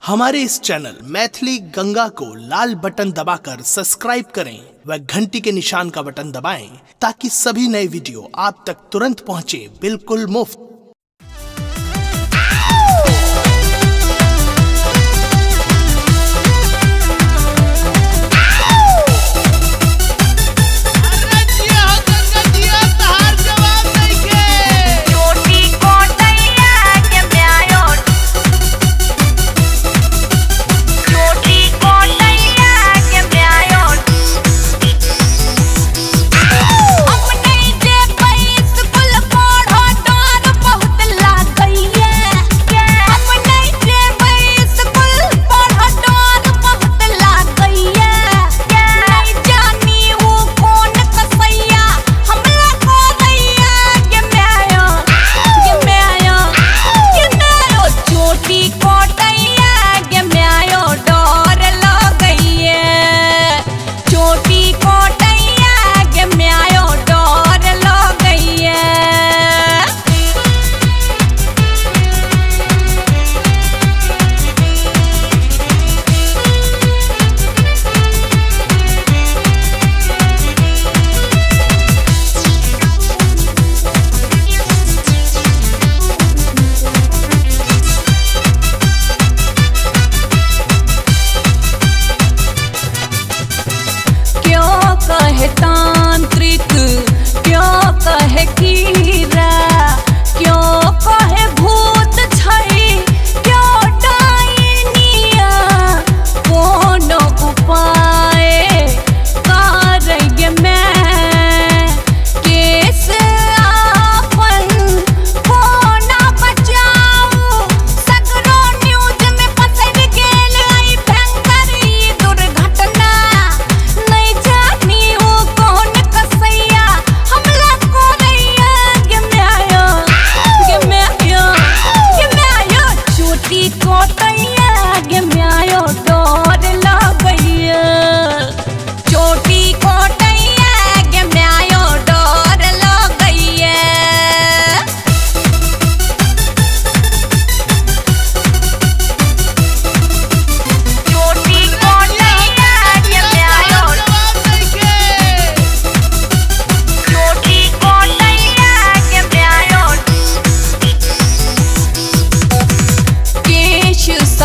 हमारे इस चैनल मैथिली गंगा को लाल बटन दबाकर सब्सक्राइब करें व घंटी के निशान का बटन दबाएं ताकि सभी नए वीडियो आप तक तुरंत पहुंचे बिल्कुल मुफ्त। कहे तांत्रिक क्यों कहे कीरा क्यों कहे भूत छई क्यों डायनिया कोनो उपाय करैगे मैं केस आपन कोना बचाऊ सगरो न्यूज में पसर गेल आई भयंकर ई दुर्घटना नहीं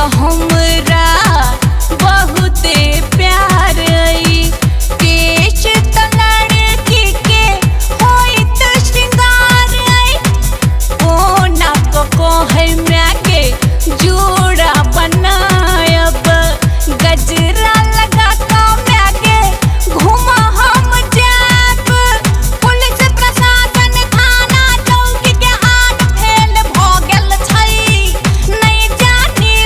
हमरा बहुते प्यार आई केश लड़की के होइत श्रृंगार आई ओ ना कहे मैं के जोड़ा बनायब गजरा लगा का मैं के घुमा हम जाब पुलिस प्रशासन थाना चौकी के हाथ फेल भ गेल छै नहीं जानी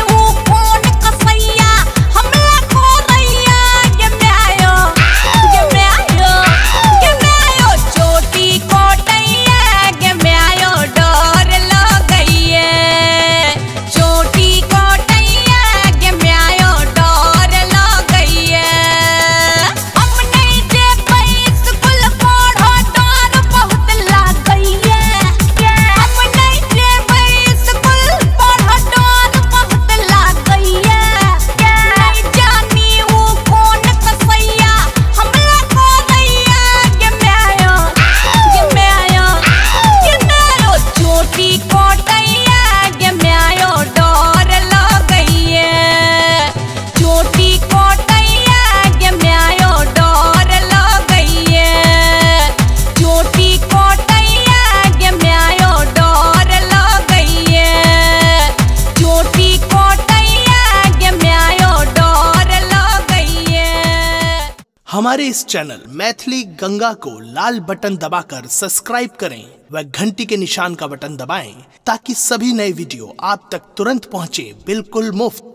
हमारे इस चैनल मैथिली गंगा को लाल बटन दबाकर सब्सक्राइब करें व घंटी के निशान का बटन दबाएं ताकि सभी नए वीडियो आप तक तुरंत पहुंचे बिल्कुल मुफ्त।